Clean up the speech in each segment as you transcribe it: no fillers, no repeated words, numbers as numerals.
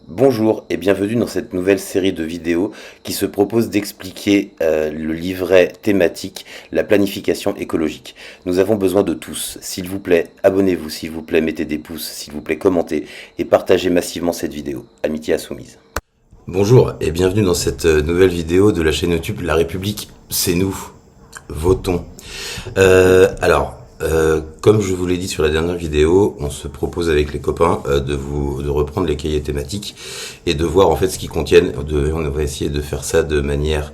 Bonjour et bienvenue dans cette nouvelle série de vidéos qui se propose d'expliquer le livret thématique, la planification écologique. Nous avons besoin de tous. S'il vous plaît, abonnez-vous, s'il vous plaît, mettez des pouces, s'il vous plaît, commentez et partagez massivement cette vidéo. Amitié insoumise. Bonjour et bienvenue dans cette nouvelle vidéo de la chaîne YouTube La République, c'est nous. Votons. Comme je vous l'ai dit sur la dernière vidéo, on se propose avec les copains de reprendre les cahiers thématiques et de voir en fait ce qu'ils contiennent. On va essayer de faire ça de manière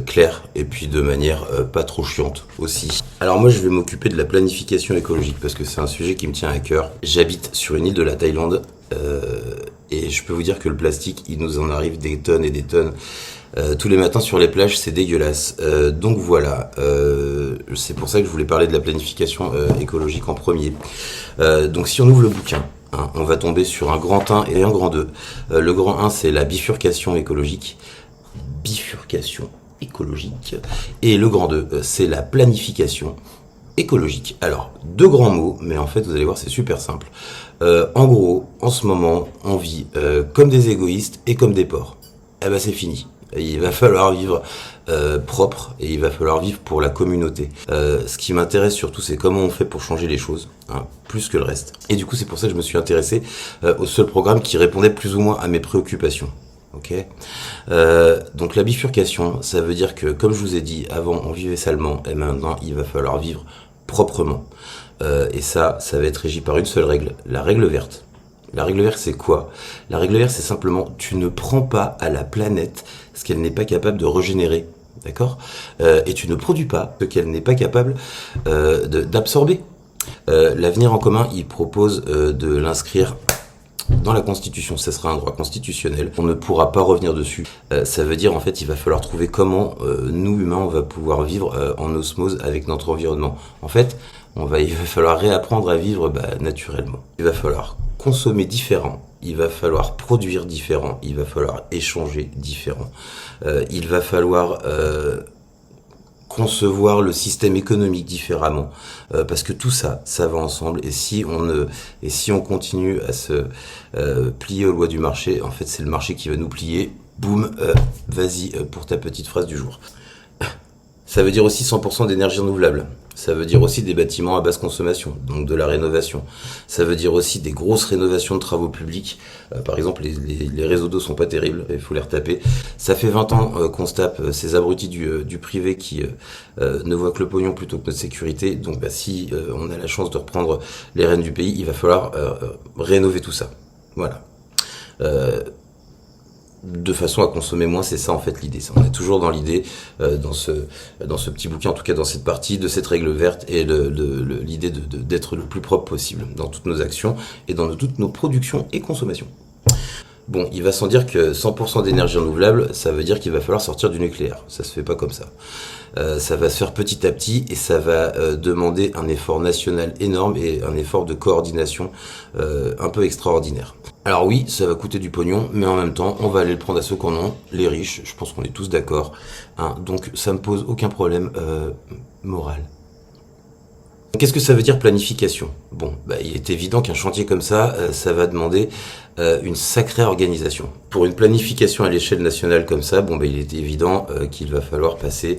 claire et puis de manière pas trop chiante aussi. Alors moi je vais m'occuper de la planification écologique parce que c'est un sujet qui me tient à cœur. J'habite sur une île de la Thaïlande et je peux vous dire que le plastique, il nous en arrive des tonnes et des tonnes. Tous les matins sur les plages, c'est dégueulasse. Donc voilà, c'est pour ça que je voulais parler de la planification écologique en premier. Donc si on ouvre le bouquin, hein, on va tomber sur un grand 1 et un grand 2. Le grand 1, c'est la bifurcation écologique. Bifurcation écologique. Et le grand 2, c'est la planification écologique. Alors, deux grands mots, mais en fait, vous allez voir, c'est super simple. En gros, en ce moment, on vit comme des égoïstes et comme des porcs. Eh ben, c'est fini. Il va falloir vivre propre et il va falloir vivre pour la communauté. Ce qui m'intéresse surtout, c'est comment on fait pour changer les choses, hein, plus que le reste. Et du coup, c'est pour ça que je me suis intéressé au seul programme qui répondait plus ou moins à mes préoccupations. Ok. Donc la bifurcation, ça veut dire que, comme je vous ai dit, avant on vivait salement et maintenant il va falloir vivre proprement. Et ça va être régi par une seule règle, la règle verte. La règle verte, c'est quoi? La règle verte, c'est simplement, tu ne prends pas à la planète ce qu'elle n'est pas capable de régénérer, d'accord? Et tu ne produis pas ce qu'elle n'est pas capable d'absorber. L'avenir en commun, il propose de l'inscrire dans la Constitution. Ça sera un droit constitutionnel. On ne pourra pas revenir dessus. Ça veut dire, en fait, il va falloir trouver comment nous, humains, on va pouvoir vivre en osmose avec notre environnement. En fait, il va falloir réapprendre à vivre naturellement. Il va falloir consommer différent, il va falloir produire différent, il va falloir échanger différent, il va falloir concevoir le système économique différemment, parce que tout ça va ensemble. Et si on continue à se plier aux lois du marché, en fait c'est le marché qui va nous plier. Boum, vas-y pour ta petite phrase du jour. Ça veut dire aussi 100% d'énergie renouvelable. Ça veut dire aussi des bâtiments à basse consommation, donc de la rénovation. Ça veut dire aussi des grosses rénovations de travaux publics. Par exemple, les réseaux d'eau sont pas terribles, il faut les retaper. Ça fait 20 ans qu'on se tape ces abrutis du privé qui ne voient que le pognon plutôt que notre sécurité. Donc si on a la chance de reprendre les rênes du pays, il va falloir rénover tout ça. Voilà. De façon à consommer moins, c'est ça en fait l'idée. On est toujours dans l'idée, dans ce petit bouquin, en tout cas dans cette partie, de cette règle verte et l'idée d'être le plus propre possible dans toutes nos actions et dans toutes nos productions et consommations. Bon, il va sans dire que 100% d'énergie renouvelable, ça veut dire qu'il va falloir sortir du nucléaire. Ça se fait pas comme ça. Ça va se faire petit à petit et ça va demander un effort national énorme et un effort de coordination un peu extraordinaire. Alors oui, ça va coûter du pognon, mais en même temps, on va aller le prendre à ceux qu'on a, les riches. Je pense qu'on est tous d'accord. Hein, donc ça me pose aucun problème moral. Qu'est-ce que ça veut dire planification? Bon, il est évident qu'un chantier comme ça, ça va demander une sacrée organisation. Pour une planification à l'échelle nationale comme ça, il est évident qu'il va falloir passer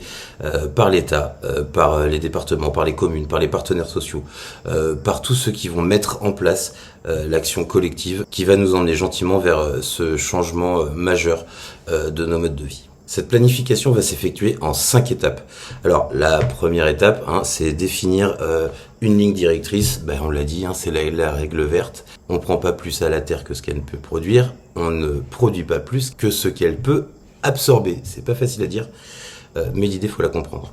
par l'État, par les départements, par les communes, par les partenaires sociaux, par tous ceux qui vont mettre en place l'action collective qui va nous emmener gentiment vers ce changement majeur de nos modes de vie. Cette planification va s'effectuer en 5 étapes. Alors, la première étape, c'est définir une ligne directrice. On l'a dit, c'est la règle verte. On ne prend pas plus à la terre que ce qu'elle peut produire. On ne produit pas plus que ce qu'elle peut absorber. C'est pas facile à dire, mais l'idée, faut la comprendre.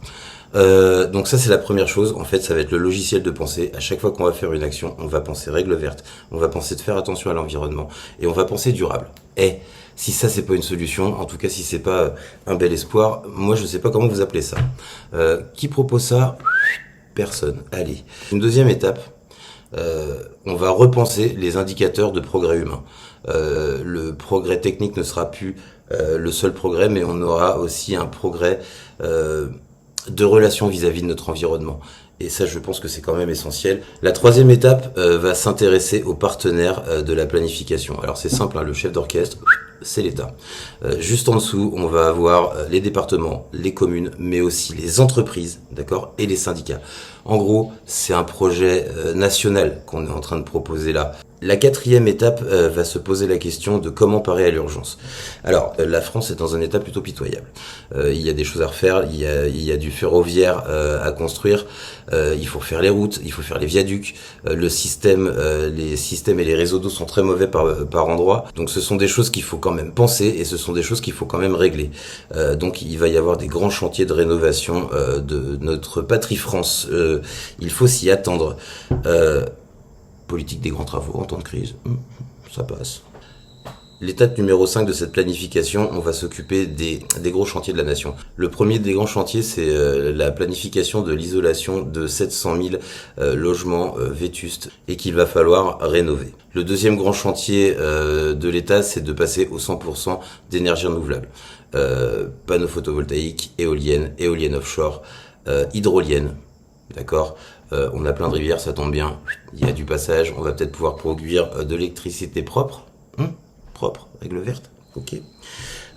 Donc ça, c'est la première chose. En fait, ça va être le logiciel de pensée. À chaque fois qu'on va faire une action, on va penser règle verte. On va penser de faire attention à l'environnement. Et on va penser durable. Si ça c'est pas une solution, en tout cas si c'est pas un bel espoir, moi je sais pas comment vous appelez ça. Qui propose ça? Personne. Allez. Une deuxième étape, on va repenser les indicateurs de progrès humain. Le progrès technique ne sera plus le seul progrès, mais on aura aussi un progrès de relation vis-à-vis de notre environnement. Et ça, je pense que c'est quand même essentiel. La troisième étape va s'intéresser aux partenaires de la planification. Alors c'est simple, hein, le chef d'orchestre, c'est l'État. Juste en dessous, on va avoir les départements, les communes, mais aussi les entreprises, d'accord, et les syndicats. En gros, c'est un projet national qu'on est en train de proposer là. La quatrième étape va se poser la question de comment parer à l'urgence. Alors, la France est dans un état plutôt pitoyable. Il y a des choses à refaire, il y a du ferroviaire à construire, il faut faire les routes, il faut faire les viaducs, les systèmes et les réseaux d'eau sont très mauvais par endroits. Donc ce sont des choses qu'il faut quand même penser et ce sont des choses qu'il faut quand même régler. Donc il va y avoir des grands chantiers de rénovation de notre patrie France. Il faut s'y attendre. Politique des grands travaux en temps de crise, ça passe. L'étape numéro 5 de cette planification, on va s'occuper des gros chantiers de la nation. Le premier des grands chantiers, c'est la planification de l'isolation de 700 000 logements vétustes et qu'il va falloir rénover. Le deuxième grand chantier de l'État, c'est de passer au 100% d'énergie renouvelable. Panneaux photovoltaïques, éoliennes offshore, hydroliennes, d'accord. On a plein de rivières, ça tombe bien, il y a du passage, on va peut-être pouvoir produire de l'électricité propre. Propre, règle verte, ok.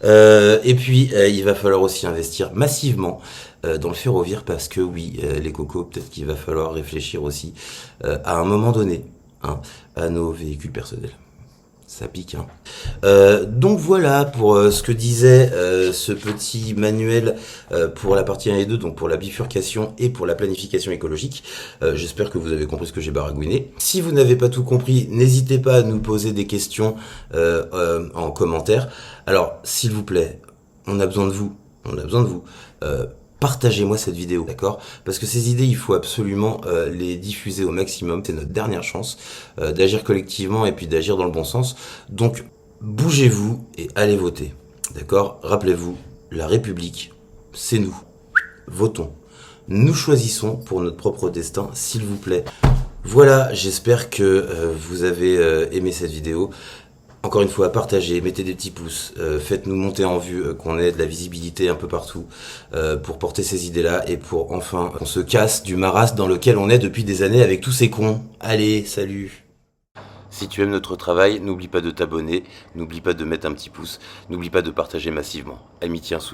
Et puis, il va falloir aussi investir massivement dans le ferroviaire parce que oui, les cocos, peut-être qu'il va falloir réfléchir aussi à un moment donné à nos véhicules personnels. Ça pique, hein. Donc voilà pour ce que disait ce petit manuel pour la partie 1 et 2, donc pour la bifurcation et pour la planification écologique. J'espère que vous avez compris ce que j'ai baragouiné. Si vous n'avez pas tout compris, n'hésitez pas à nous poser des questions en commentaire. Alors, s'il vous plaît, on a besoin de vous. Partagez-moi cette vidéo, d'accord? Parce que ces idées, il faut absolument les diffuser au maximum. C'est notre dernière chance d'agir collectivement et puis d'agir dans le bon sens. Donc, bougez-vous et allez voter, d'accord? Rappelez-vous, la République, c'est nous. Votons. Nous choisissons pour notre propre destin, s'il vous plaît. Voilà, j'espère que vous avez aimé cette vidéo. Encore une fois, partagez, mettez des petits pouces, faites-nous monter en vue, qu'on ait de la visibilité un peu partout pour porter ces idées-là et pour enfin qu'on se casse du marasme dans lequel on est depuis des années avec tous ces cons. Allez, salut! Si tu aimes notre travail, n'oublie pas de t'abonner, n'oublie pas de mettre un petit pouce, n'oublie pas de partager massivement. Amitié insoumise.